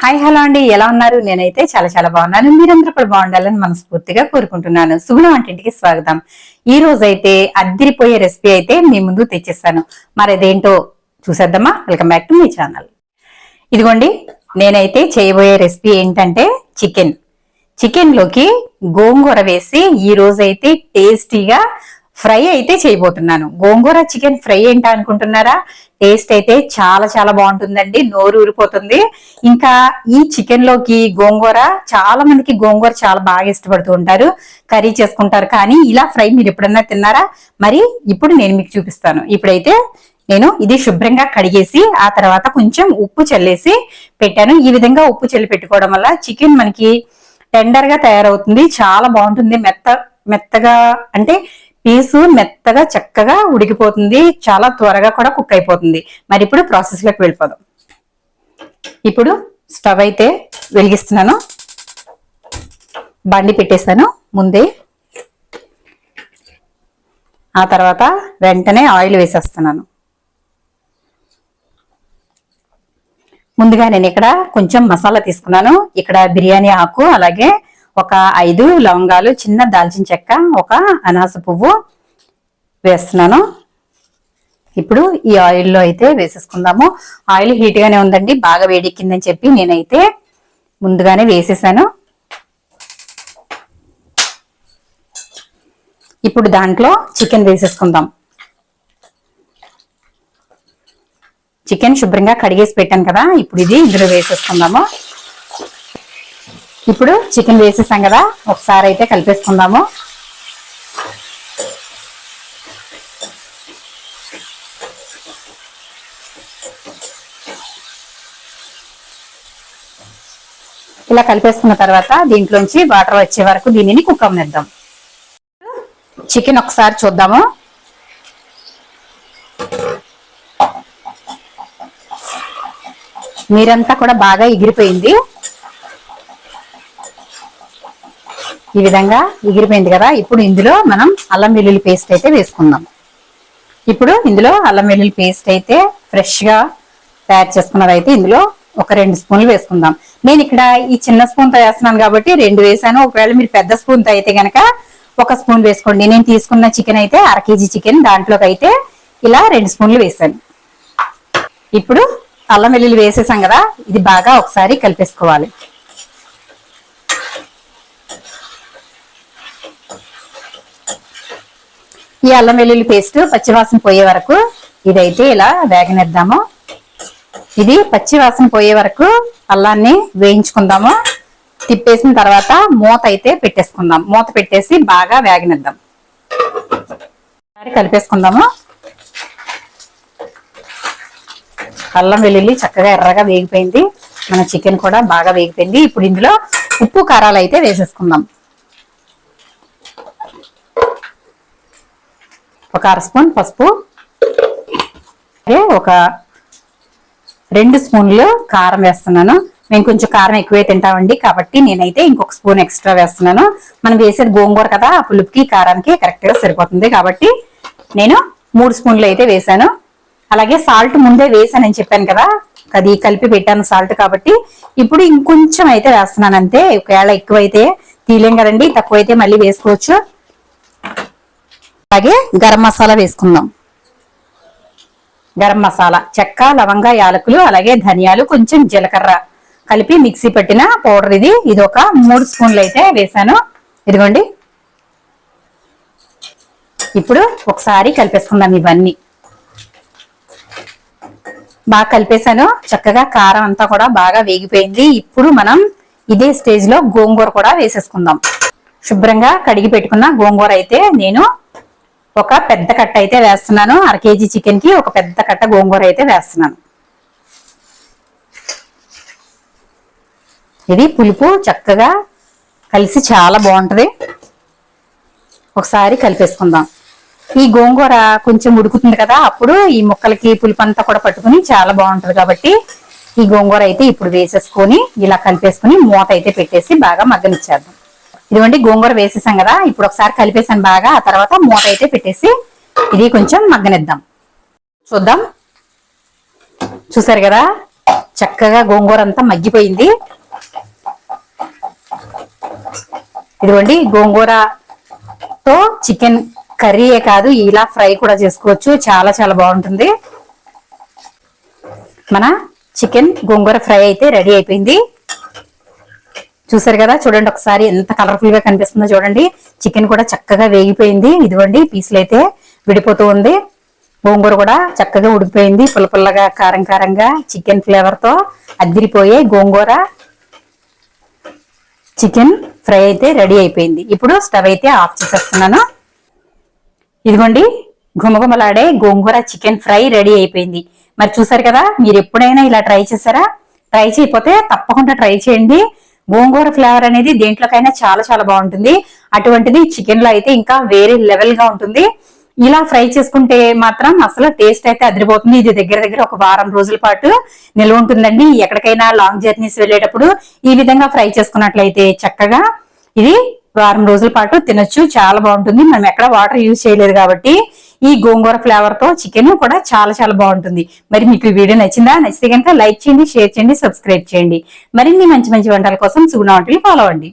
Hi hello అండి, ఎలా ఉన్నారు? నేనైతే చాలా చాలా బాగున్నాను. మీరందరూ కూడా బాగుండాలని మనస్ఫూర్తిగా కోరుకుంటున్నాను. సుగుణ వంటింటికి స్వాగతం. ఈ రోజు అయితే అద్దిరిపోయే రెసిపీ అయితే మీ ముందు తెచ్చేస్తాను. మరి అదేంటో చూసేద్దామా? Welcome back to my channel. ఇదిగోండి, నేనైతే చేయబోయే రెసిపీ ఏంటంటే చికెన్ లోకి గోంగూర వేసి ఈ రోజు అయితే టేస్టీగా ఫ్రై అయితే చేయబోతున్నాను. గోంగూర చికెన్ ఫ్రై ఏంటా అనుకుంటున్నారా? టేస్ట్ అయితే చాలా చాలా బాగుంటుందండి, నోరు ఊరిపోతుంది. ఇంకా ఈ చికెన్ లోకి గోంగూర, చాలా మందికి గోంగూర చాలా బాగా ఇష్టపడుతూ ఉంటారు, కర్రీ చేసుకుంటారు. కానీ ఇలా ఫ్రై మీరు ఎప్పుడన్నా తిన్నారా? మరి ఇప్పుడు నేను మీకు చూపిస్తాను. ఇప్పుడైతే నేను ఇది శుభ్రంగా కడిగేసి ఆ తర్వాత కొంచెం ఉప్పు చల్లేసి పెట్టాను. ఈ విధంగా ఉప్పు చల్లి పెట్టుకోవడం వల్ల చికెన్ మనకి టెండర్ గా తయారవుతుంది, చాలా బాగుంటుంది. మెత్తగా అంటే పీసు మెత్తగా చక్కగా ఉడికిపోతుంది, చాలా త్వరగా కూడా కుక్ అయిపోతుంది. మరి ఇప్పుడు ప్రాసెస్ లోకి వెళ్ళిపోదాం. ఇప్పుడు స్టవ్ అయితే వెలిగిస్తున్నాను, బండి పెట్టేశాను ముందే. ఆ తర్వాత వెంటనే ఆయిల్ వేసేస్తున్నాను. ముందుగా నేను ఇక్కడ కొంచెం మసాలా తీసుకున్నాను. ఇక్కడ బిర్యానీ ఆకు, అలాగే ఒక 5 లవంగాలు, చిన్న దాల్చిన చెక్క, ఒక అనాస పువ్వు వేస్తున్నాను. ఇప్పుడు ఈ ఆయిల్లో అయితే వేసేసుకుందాము. ఆయిల్ హీట్ గానే ఉందండి, బాగా వేడెక్కిందని చెప్పి నేనైతే ముందుగానే వేసేసాను. ఇప్పుడు దాంట్లో చికెన్ వేసేసుకుందాం. చికెన్ శుభ్రంగా కడిగేసి పెట్టాను కదా, ఇప్పుడు ఇది ఇందులో వేసేసుకుందాము. ఇప్పుడు చికెన్ వేసేసాం కదా, ఒకసారి అయితే కలిపేసుకుందాము. ఇలా కలిపేసుకున్న తర్వాత దీంట్లోంచి వాటర్ వచ్చే వరకు దీనిని కుక్ అవనిద్దాం. చికెన్ ఒకసారి చూద్దాము. మీరంతా కూడా బాగా ఎగిరిపోయింది, ఈ విధంగా ఎగిరిపోయింది కదా. ఇప్పుడు ఇందులో మనం అల్లం వెల్లుల్లి పేస్ట్ అయితే వేసుకుందాం. ఇప్పుడు ఇందులో అల్లం వెల్లుల్లి పేస్ట్ అయితే ఫ్రెష్ గా తయారు చేసుకున్నది అయితే ఇందులో ఒక 2 స్పూన్లు వేసుకుందాం. నేను ఇక్కడ ఈ చిన్న స్పూన్ తో వేస్తున్నాను కాబట్టి 2 వేసాను. ఒకవేళ మీరు పెద్ద స్పూన్ తో అయితే గనక 1 స్పూన్ వేసుకోండి. నేను తీసుకున్న చికెన్ అయితే 1/2 కేజీ చికెన్, దాంట్లోకి అయితే ఇలా 2 స్పూన్లు వేసాను. ఇప్పుడు అల్లం వెల్లుల్లి వేసేసాం కదా, ఇది బాగా ఒకసారి కలిపేసుకోవాలి. ఈ అల్లం వెల్లుల్లి పేస్ట్ పచ్చివాసన పోయే వరకు ఇదైతే ఇలా వేగనిద్దాము. ఇది పచ్చివాసన పోయే వరకు అల్లాన్ని వేయించుకుందాము. తిప్పేసిన తర్వాత మూత అయితే పెట్టేసుకుందాం. మూత పెట్టేసి బాగా వేగనిద్దాం. కలిపేసుకుందాము. అల్లం వెల్లుల్లి చక్కగా ఎర్రగా వేగిపోయింది, మన చికెన్ కూడా బాగా వేగిపోయింది. ఇప్పుడు ఇందులో ఉప్పు కారాలు అయితే వేసేసుకుందాం. ఒక 1/2 స్పూన్ పసుపు, ఒక 2 స్పూన్లు కారం వేస్తున్నాను. మేము కొంచెం కారం ఎక్కువే తింటామండి కాబట్టి నేనైతే ఇంకొక స్పూన్ ఎక్స్ట్రా వేస్తున్నాను. మనం వేసేది గోంగూర కదా, ఆ పులుపుకి కారానికి కరెక్ట్ గా సరిపోతుంది కాబట్టి నేను 3 స్పూన్లు అయితే వేసాను. అలాగే సాల్ట్ ముందే వేసానని చెప్పాను కదా, అది కలిపి పెట్టాను సాల్ట్ కాబట్టి ఇప్పుడు ఇంకొంచెం అయితే వేస్తున్నాను అంతే. ఒకవేళ ఎక్కువైతే తీలేం కదండి, తక్కువైతే మళ్ళీ వేసుకోవచ్చు. అలాగే గరం మసాలా వేసుకుందాం. గరం మసాలా చెక్క, లవంగ, యాలకులు, అలాగే ధనియాలు, కొంచెం జీలకర్ర కలిపి మిక్సీ పట్టిన పౌడర్ ఇది ఒక 3 స్పూన్లు అయితే వేసాను. ఇదిగోండి, ఇప్పుడు ఒకసారి కలిపేసుకుందాం. ఇవన్నీ బాగా కలిపేసాను. చక్కగా కారం అంతా కూడా బాగా వేగిపోయింది. ఇప్పుడు మనం ఇదే స్టేజ్ లో గోంగూర కూడా వేసేసుకుందాం. శుభ్రంగా కడిగి పెట్టుకున్న గోంగూర అయితే నేను ఒక పెద్ద కట్ట అయితే వేస్తున్నాను. 1/2 కేజీ చికెన్ కి ఒక పెద్ద కట్ట గోంగూర అయితే వేస్తున్నాను. ఇది పులుపు చక్కగా కలిసి చాలా బాగుంటది. ఒకసారి కలిపేసుకుందాం. ఈ గోంగూర కొంచెం ఉడుకుతుంది కదా, అప్పుడు ఈ ముక్కలకి పులుపు అంతా కూడా పట్టుకుని చాలా బాగుంటది కాబట్టి ఈ గోంగూర అయితే ఇప్పుడు వేసేసుకొని ఇలా కలిపేసుకుని మూత అయితే పెట్టేసి బాగా మగ్గనిచ్చేద్దాం. ఇదిగోండి, గోంగూర వేసేసాం కదా, ఇప్పుడు ఒకసారి కలిపేసాను బాగా. ఆ తర్వాత మూత అయితే పెట్టేసి ఇది కొంచెం మగ్గనిద్దాం. చూద్దాం. చూసారు కదా, చక్కగా గోంగూర అంతా మగ్గిపోయింది. ఇదిగోండి, గోంగూరతో చికెన్ కర్రీయే కాదు, ఇలా ఫ్రై కూడా చేసుకోవచ్చు. చాలా చాలా బాగుంటుంది. మన చికెన్ గోంగూర ఫ్రై అయితే రెడీ అయిపోయింది. చూసారు కదా, చూడండి ఒకసారి ఎంత కలర్ఫుల్ గా కనిపిస్తుందో చూడండి. చికెన్ కూడా చక్కగా వేగిపోయింది. ఇదిగోండి, పీసులు అయితే విడిపోతూ ఉంది. గోంగూర కూడా చక్కగా ఉడికిపోయింది. పుల్లపుల్లగా కారం కారంగా చికెన్ ఫ్లేవర్ తో అద్దిరిపోయే గోంగూర చికెన్ ఫ్రై అయితే రెడీ అయిపోయింది. ఇప్పుడు స్టవ్ అయితే ఆఫ్ చేసేస్తున్నాను. ఇదిగోండి, గుమగుమలాడే గోంగూర చికెన్ ఫ్రై రెడీ అయిపోయింది. మరి చూసారు కదా, మీరు ఎప్పుడైనా ఇలా ట్రై చేశారా? ట్రై చేయకపోతే తప్పకుండా ట్రై చేయండి. గోంగూర ఫ్లేవర్ అనేది దేంట్లోకైనా చాలా చాలా బాగుంటుంది. అటువంటిది చికెన్ లో అయితే ఇంకా వేరే లెవెల్ గా ఉంటుంది. ఇలా ఫ్రై చేసుకుంటే మాత్రం అసలు టేస్ట్ అయితే అదిరిపోతుంది. ఇది దగ్గర దగ్గర ఒక వారం రోజుల పాటు నిల్వ ఉంటుందండి. ఎక్కడికైనా లాంగ్ జర్నీస్ వెళ్ళేటప్పుడు ఈ విధంగా ఫ్రై చేసుకున్నట్లయితే చక్కగా ఇది వారం రోజుల పాటు తినొచ్చు. చాలా బాగుంటుంది. మనం ఎక్కడ వాటర్ యూజ్ చేయలేదు కాబట్టి ఈ గోంగూర ఫ్లేవర్ తో చికెన్ కూడా చాలా చాలా బాగుంటుంది. మరి మీకు ఈ వీడియో నచ్చిందా? నచ్చితే కనుక లైక్ చేయండి, షేర్ చేయండి, సబ్స్క్రైబ్ చేయండి. మరిన్ని మంచి మంచి వంటల కోసం సుగుణ వంటలు ఫాలో అవ్వండి.